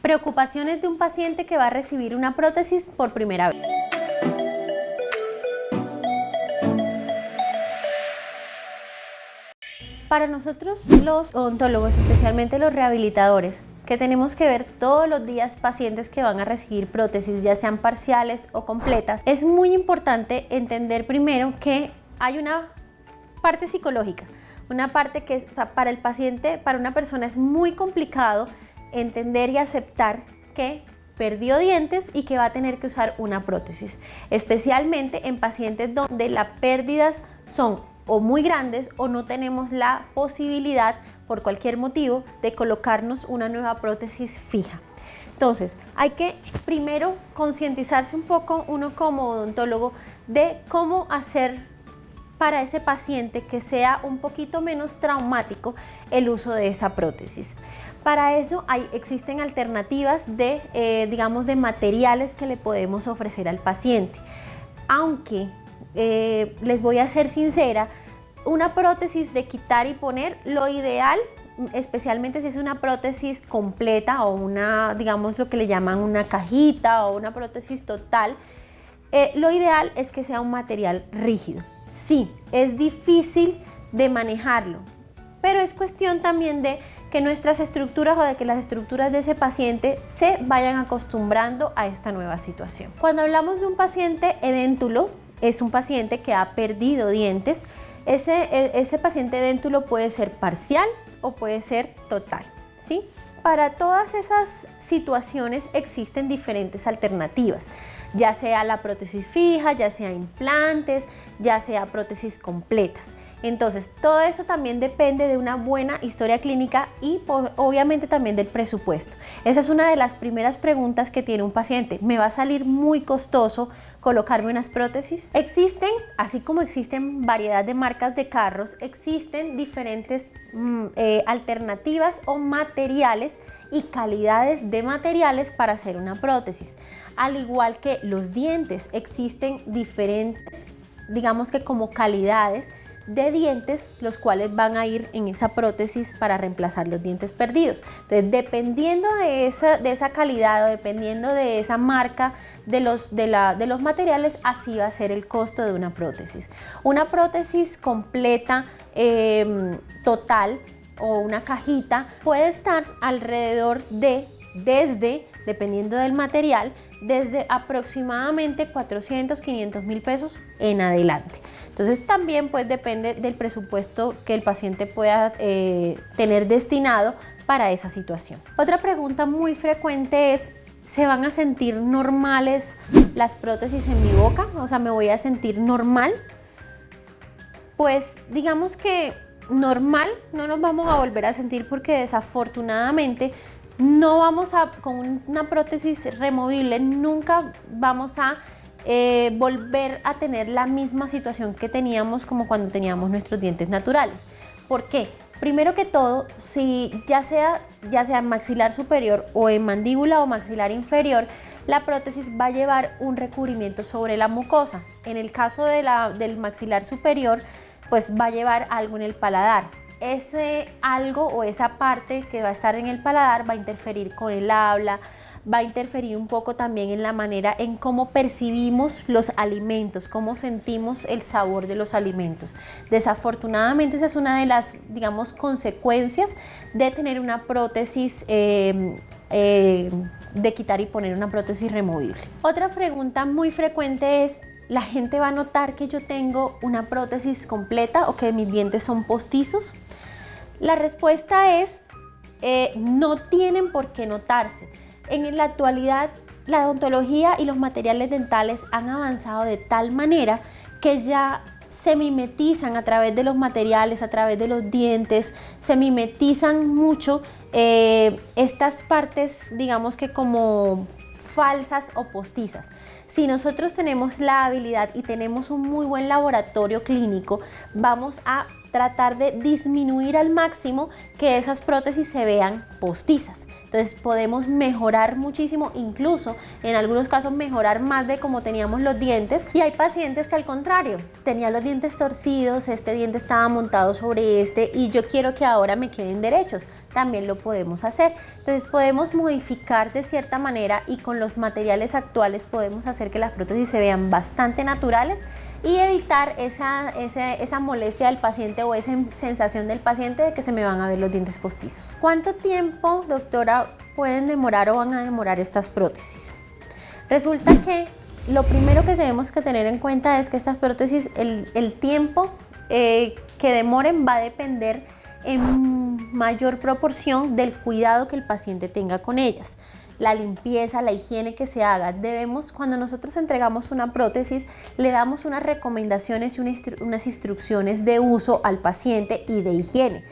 Preocupaciones de un paciente que va a recibir una prótesis por primera vez. Para nosotros los odontólogos, especialmente los rehabilitadores, que tenemos que ver todos los días pacientes que van a recibir prótesis, ya sean parciales o completas, es muy importante entender primero que hay una parte psicológica, una parte que para el paciente, para una persona es muy complicado entender y aceptar que perdió dientes y que va a tener que usar una prótesis, especialmente en pacientes donde las pérdidas son o muy grandes o no tenemos la posibilidad por cualquier motivo de colocarnos una nueva prótesis fija. Entonces hay que primero concientizarse un poco uno como odontólogo de cómo hacer para ese paciente que sea un poquito menos traumático el uso de esa prótesis. Para eso existen alternativas digamos, de materiales que le podemos ofrecer al paciente. Aunque les voy a ser sincera, una prótesis de quitar y poner, lo ideal, especialmente si es una prótesis completa o una, digamos, lo que le llaman una cajita o una prótesis total, lo ideal es que sea un material rígido. Sí, es difícil de manejarlo, pero es cuestión también de que nuestras estructuras o de que las estructuras de ese paciente se vayan acostumbrando a esta nueva situación. Cuando hablamos de un paciente edéntulo, es un paciente que ha perdido dientes. Ese paciente edéntulo puede ser parcial o puede ser total, ¿sí? Para todas esas situaciones existen diferentes alternativas, ya sea la prótesis fija, ya sea implantes, ya sea prótesis completas. Entonces, todo eso también depende de una buena historia clínica y obviamente también del presupuesto. Esa es una de las primeras preguntas que tiene un paciente. ¿Me va a salir muy costoso colocarme unas prótesis? Existen, así como existen variedad de marcas de carros, existen diferentes alternativas o materiales y calidades de materiales para hacer una prótesis. Al igual que los dientes, existen diferentes, digamos que como calidades de dientes, los cuales van a ir en esa prótesis para reemplazar los dientes perdidos. Entonces, dependiendo de esa calidad o dependiendo de esa marca de los materiales, así va a ser el costo de una prótesis. Una prótesis completa, total, o una cajita puede estar alrededor de, dependiendo del material, desde aproximadamente 400, 500 mil pesos en adelante. Entonces también pues depende del presupuesto que el paciente pueda tener destinado para esa situación. Otra pregunta muy frecuente es: ¿se van a sentir normales las prótesis en mi boca? O sea, ¿me voy a sentir normal? Pues digamos que normal no nos vamos a volver a sentir, porque desafortunadamente no vamos con una prótesis removible, nunca vamos a volver a tener la misma situación que teníamos como cuando teníamos nuestros dientes naturales. ¿Por qué? Primero que todo, si ya sea maxilar superior o en mandíbula o maxilar inferior, la prótesis va a llevar un recubrimiento sobre la mucosa. En el caso del maxilar superior, pues va a llevar algo en el paladar. Ese algo o esa parte que va a estar en el paladar va a interferir con el habla, va a interferir un poco también en la manera en cómo percibimos los alimentos, cómo sentimos el sabor de los alimentos. Desafortunadamente esa es una de las, digamos, consecuencias de tener una prótesis, de quitar y poner una prótesis removible. Otra pregunta muy frecuente es: ¿la gente va a notar que yo tengo una prótesis completa o que mis dientes son postizos? La respuesta es no tienen por qué notarse. En la actualidad, la odontología y los materiales dentales han avanzado de tal manera que ya se mimetizan a través de los materiales, a través de los dientes, se mimetizan mucho estas partes, digamos que como falsas o postizas. Si nosotros tenemos la habilidad y tenemos un muy buen laboratorio clínico, vamos a tratar de disminuir al máximo que esas prótesis se vean postizas. Entonces podemos mejorar muchísimo, incluso en algunos casos mejorar más de como teníamos los dientes. Y hay pacientes que al contrario, tenían los dientes torcidos, este diente estaba montado sobre este y yo quiero que ahora me queden derechos. También lo podemos hacer. Entonces podemos modificar de cierta manera y con los materiales actuales podemos hacer que las prótesis se vean bastante naturales y evitar esa molestia del paciente o esa sensación del paciente de que se me van a ver los dientes postizos. ¿Cuánto tiempo, doctora, pueden demorar o van a demorar estas prótesis? Resulta que lo primero que tenemos que tener en cuenta es que estas prótesis, el tiempo que demoren va a depender en mayor proporción del cuidado que el paciente tenga con ellas. La limpieza, la higiene que se haga. Cuando nosotros entregamos una prótesis, le damos unas recomendaciones y unas instrucciones de uso al paciente y de higiene.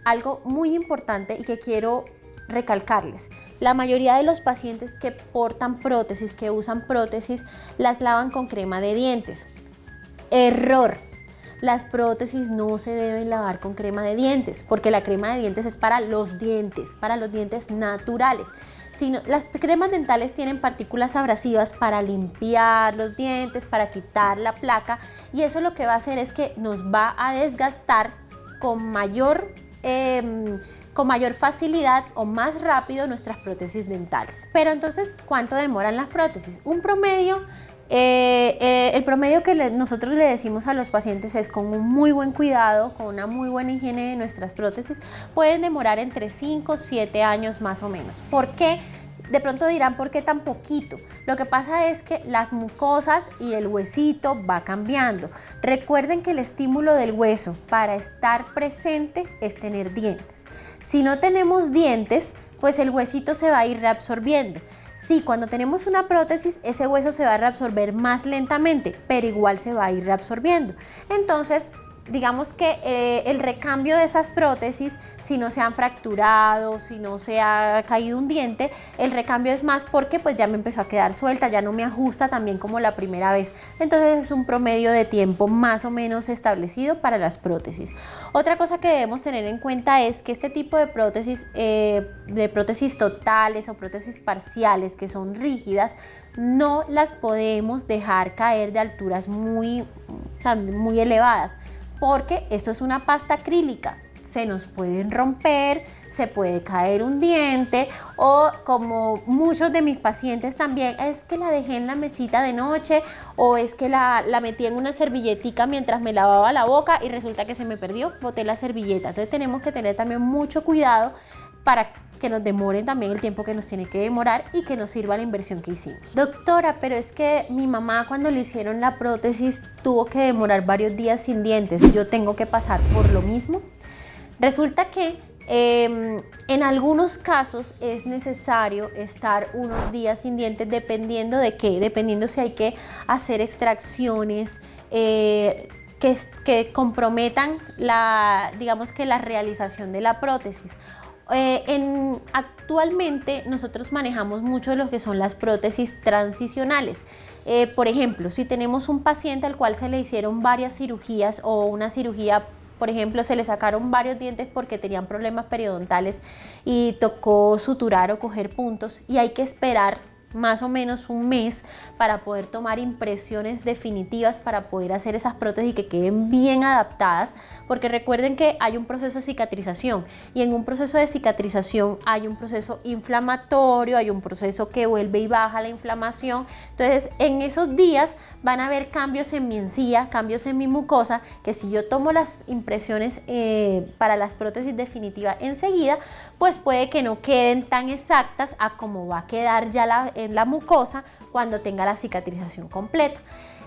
Algo muy importante y que quiero recalcarles, la mayoría de los pacientes que portan prótesis, que usan prótesis, las lavan con crema de dientes. Error. Las prótesis no se deben lavar con crema de dientes, porque la crema de dientes es para los dientes naturales. Las cremas dentales tienen partículas abrasivas para limpiar los dientes, para quitar la placa, y eso lo que va a hacer es que nos va a desgastar con mayor facilidad o más rápido nuestras prótesis dentales. Pero entonces, ¿cuánto demoran las prótesis? Un promedio, el promedio que nosotros le decimos a los pacientes es con un muy buen cuidado, con una muy buena higiene de nuestras prótesis, pueden demorar entre 5 o 7 años más o menos. ¿Por qué? De pronto dirán, ¿por qué tan poquito? Lo que pasa es que las mucosas y el huesito va cambiando. Recuerden que el estímulo del hueso para estar presente es tener dientes. Si no tenemos dientes, pues el huesito se va a ir reabsorbiendo. Sí, cuando tenemos una prótesis, ese hueso se va a reabsorber más lentamente, pero igual se va a ir reabsorbiendo. Entonces, digamos que el recambio de esas prótesis, si no se han fracturado, si no se ha caído un diente, el recambio es más porque pues ya me empezó a quedar suelta, ya no me ajusta también como la primera vez. Entonces es un promedio de tiempo más o menos establecido para las prótesis. Otra cosa que debemos tener en cuenta es que este tipo de prótesis totales o prótesis parciales que son rígidas, no las podemos dejar caer de alturas muy elevadas, porque esto es una pasta acrílica, se nos pueden romper, se puede caer un diente, o como muchos de mis pacientes también, es que la dejé en la mesita de noche, o es que la metí en una servilletica mientras me lavaba la boca y resulta que se me perdió, boté la servilleta. Entonces tenemos que tener también mucho cuidado para que nos demoren también el tiempo que nos tiene que demorar y que nos sirva la inversión que hicimos. Doctora, pero es que mi mamá cuando le hicieron la prótesis tuvo que demorar varios días sin dientes, ¿yo tengo que pasar por lo mismo? Resulta que en algunos casos es necesario estar unos días sin dientes dependiendo de qué, dependiendo si hay que hacer extracciones que comprometan digamos que la realización de la prótesis. Actualmente nosotros manejamos mucho lo que son las prótesis transicionales. Por ejemplo, si tenemos un paciente al cual se le hicieron varias cirugías o una cirugía, por ejemplo, se le sacaron varios dientes porque tenían problemas periodontales y tocó suturar o coger puntos y hay que esperar más o menos un mes para poder tomar impresiones definitivas para poder hacer esas prótesis y que queden bien adaptadas, porque recuerden que hay un proceso de cicatrización y en un proceso de cicatrización hay un proceso inflamatorio, hay un proceso que vuelve y baja la inflamación. Entonces en esos días van a haber cambios en mi encía, cambios en mi mucosa, que si yo tomo las impresiones para las prótesis definitivas enseguida, pues puede que no queden tan exactas a como va a quedar ya en la mucosa cuando tenga la cicatrización completa.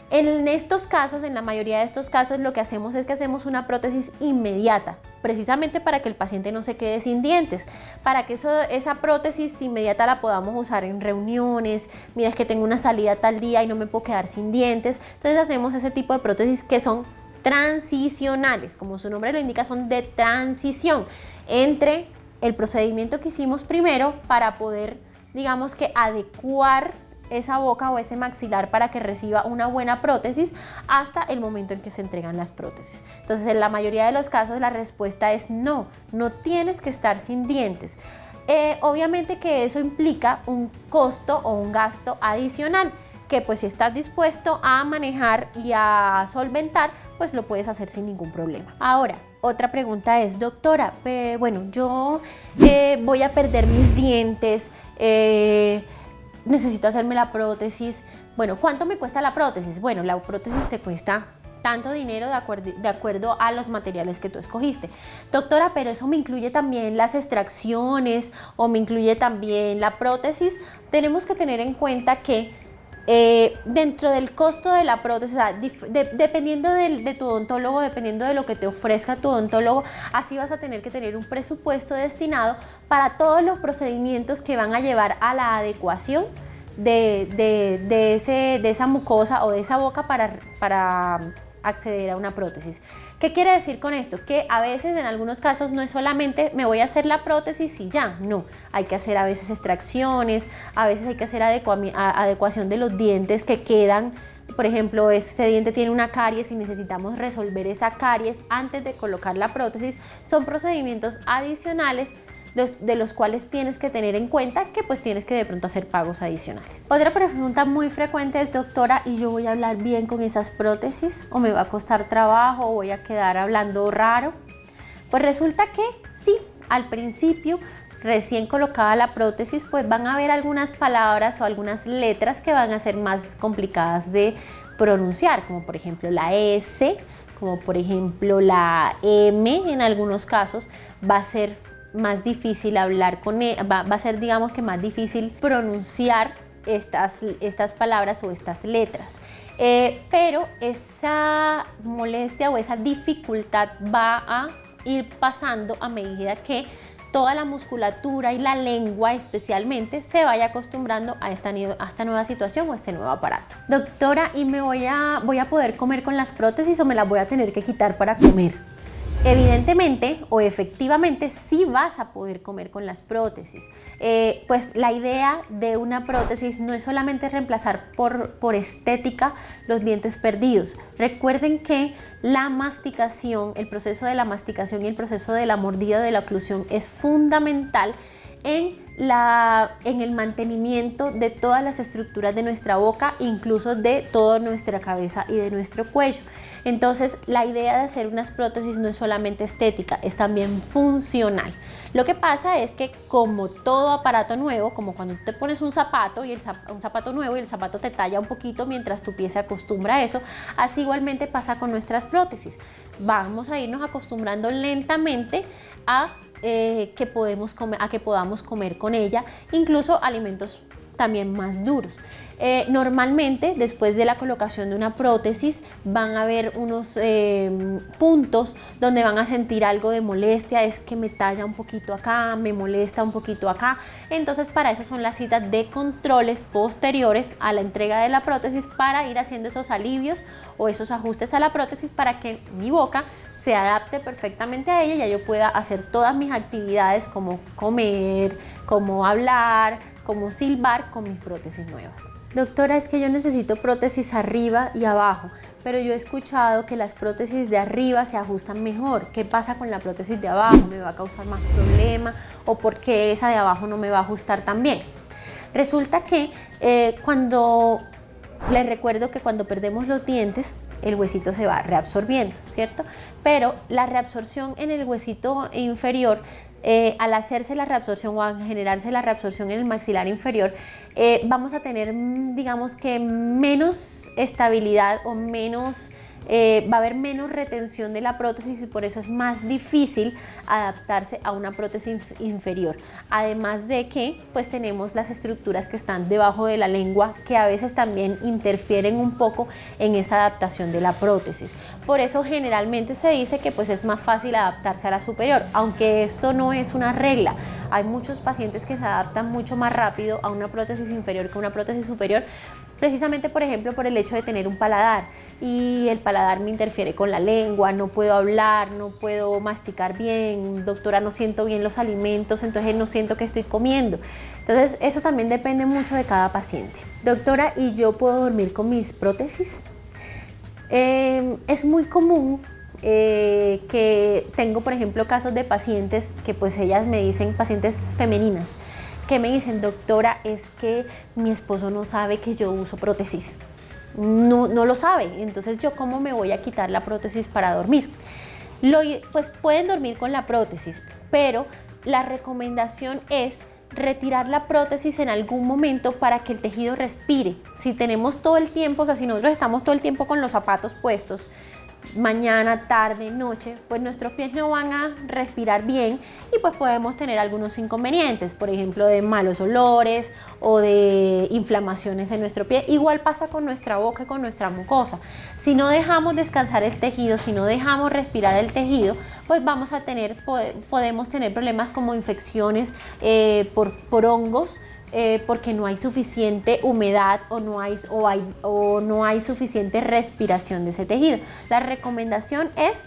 En estos casos, en la mayoría de estos casos, lo que hacemos es que hacemos una prótesis inmediata, precisamente para que el paciente no se quede sin dientes, para que esa prótesis inmediata la podamos usar en reuniones. Mira, es que tengo una salida tal día y no me puedo quedar sin dientes. Entonces hacemos ese tipo de prótesis que son transicionales, como su nombre lo indica, son de transición entre el procedimiento que hicimos primero para poder digamos que adecuar esa boca o ese maxilar para que reciba una buena prótesis hasta el momento en que se entregan las prótesis. Entonces, en la mayoría de los casos la respuesta es no, no tienes que estar sin dientes. Obviamente que eso implica un costo o un gasto adicional, que pues si estás dispuesto a manejar y a solventar, pues lo puedes hacer sin ningún problema. Ahora, otra pregunta es, doctora, bueno, yo voy a perder mis dientes, necesito hacerme la prótesis. Bueno, ¿cuánto me cuesta la prótesis? Bueno, la prótesis te cuesta tanto dinero de acuerdo a los materiales que tú escogiste. Doctora, pero eso me incluye también las extracciones o me incluye también la prótesis. Tenemos que tener en cuenta que dentro del costo de la prótesis, o sea, dependiendo de tu odontólogo, dependiendo de lo que te ofrezca tu odontólogo, así vas a tener que tener un presupuesto destinado para todos los procedimientos que van a llevar a la adecuación de esa mucosa o de esa boca para acceder a una prótesis. ¿Qué quiere decir con esto? Que a veces, en algunos casos, no es solamente me voy a hacer la prótesis y ya, no. Hay que hacer a veces extracciones, a veces hay que hacer adecuación de los dientes que quedan. Por ejemplo, este diente tiene una caries y necesitamos resolver esa caries antes de colocar la prótesis. Son procedimientos adicionales de los cuales tienes que tener en cuenta que pues tienes que de pronto hacer pagos adicionales. Otra pregunta muy frecuente es, doctora, ¿y yo voy a hablar bien con esas prótesis? ¿O me va a costar trabajo? ¿O voy a quedar hablando raro? Pues resulta que sí, al principio, recién colocada la prótesis, pues van a haber algunas palabras o algunas letras que van a ser más complicadas de pronunciar, como por ejemplo la S, como por ejemplo la M, en algunos casos va a ser más difícil hablar con él, va a ser, digamos que más difícil pronunciar estas palabras o estas letras. Pero esa molestia o esa dificultad va a ir pasando a medida que toda la musculatura y la lengua especialmente se vaya acostumbrando a esta nueva situación o a este nuevo aparato. Doctora, ¿y me voy a poder comer con las prótesis o me las voy a tener que quitar para comer? Evidentemente o efectivamente sí vas a poder comer con las prótesis. Pues la idea de una prótesis no es solamente reemplazar por estética los dientes perdidos. Recuerden que la masticación, el proceso de la masticación y el proceso de la mordida de la oclusión es fundamental en el mantenimiento de todas las estructuras de nuestra boca, incluso de toda nuestra cabeza y de nuestro cuello. Entonces, la idea de hacer unas prótesis no es solamente estética, es también funcional. Lo que pasa es que, como todo aparato nuevo, como cuando te pones un zapato un zapato nuevo y el zapato te talla un poquito mientras tu pie se acostumbra a eso, así igualmente pasa con nuestras prótesis. Vamos a irnos acostumbrando lentamente a que podamos comer con ella, incluso alimentos también más duros. Normalmente, después de la colocación de una prótesis, van a haber unos puntos donde van a sentir algo de molestia, es que me talla un poquito acá, me molesta un poquito acá. Entonces, para eso son las citas de controles posteriores a la entrega de la prótesis, para ir haciendo esos alivios o esos ajustes a la prótesis para que mi boca se adapte perfectamente a ella y ya yo pueda hacer todas mis actividades como comer, como hablar, como silbar con mis prótesis nuevas. Doctora, es que yo necesito prótesis arriba y abajo, pero yo he escuchado que las prótesis de arriba se ajustan mejor. ¿Qué pasa con la prótesis de abajo? ¿Me va a causar más problema? ¿O por qué esa de abajo no me va a ajustar tan bien? Resulta que les recuerdo que cuando perdemos los dientes, el huesito se va reabsorbiendo, ¿cierto? Pero la reabsorción en el huesito inferior, al hacerse la reabsorción o al generarse la reabsorción en el maxilar inferior, vamos a tener, digamos que, menos estabilidad o va a haber menos retención de la prótesis, y por eso es más difícil adaptarse a una prótesis inferior. Además de que pues tenemos las estructuras que están debajo de la lengua, que a veces también interfieren un poco en esa adaptación de la prótesis. Por eso generalmente se dice que pues es más fácil adaptarse a la superior, aunque esto no es una regla. Hay muchos pacientes que se adaptan mucho más rápido a una prótesis inferior que a una prótesis superior, precisamente, por ejemplo, por el hecho de tener un paladar, y el paladar me interfiere con la lengua, no puedo hablar, no puedo masticar bien, doctora, no siento bien los alimentos, entonces no siento que estoy comiendo. Entonces eso también depende mucho de cada paciente. Doctora, ¿y yo puedo dormir con mis prótesis? Es muy común que tengo, por ejemplo, casos de pacientes que pues ellas me dicen, pacientes femeninas, que me dicen, doctora, es que mi esposo no sabe que yo uso prótesis. No lo sabe, entonces yo cómo me voy a quitar la prótesis para dormir. Pues pueden dormir con la prótesis, pero la recomendación es retirar la prótesis en algún momento para que el tejido respire. Si tenemos todo el tiempo, o sea, si nosotros estamos todo el tiempo con los zapatos puestos, mañana, tarde, noche, pues nuestros pies no van a respirar bien y pues podemos tener algunos inconvenientes, por ejemplo, de malos olores o de inflamaciones en nuestro pie. Igual pasa con nuestra boca y con nuestra mucosa. Si no dejamos descansar el tejido, si no dejamos respirar el tejido, pues podemos tener problemas como infecciones por hongos, porque no hay suficiente humedad o no hay suficiente respiración de ese tejido. La recomendación es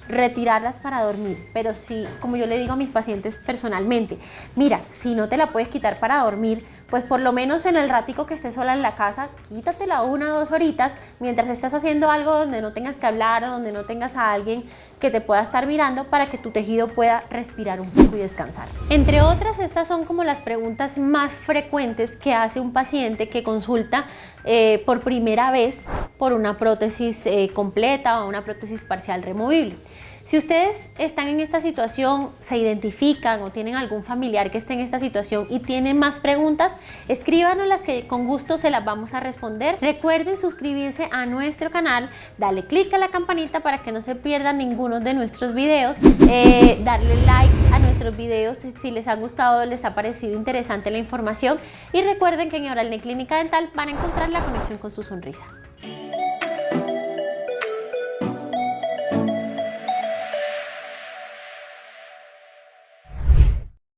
retirarlas para dormir, pero sí, como yo le digo a mis pacientes personalmente, mira, si no te la puedes quitar para dormir, pues por lo menos en el ratico que estés sola en la casa, quítatela 1 o 2 horitas mientras estás haciendo algo donde no tengas que hablar o donde no tengas a alguien que te pueda estar mirando para que tu tejido pueda respirar un poco y descansar. Entre otras, estas son como las preguntas más frecuentes que hace un paciente que consulta por primera vez por una prótesis completa o una prótesis parcial removible. Si ustedes están en esta situación, se identifican o tienen algún familiar que esté en esta situación y tienen más preguntas, escríbanoslas que con gusto se las vamos a responder. Recuerden suscribirse a nuestro canal, darle clic a la campanita para que no se pierdan ninguno de nuestros videos, darle likes a nuestros videos si les ha gustado o les ha parecido interesante la información y recuerden que en Oralnet Clínica Dental van a encontrar la conexión con su sonrisa.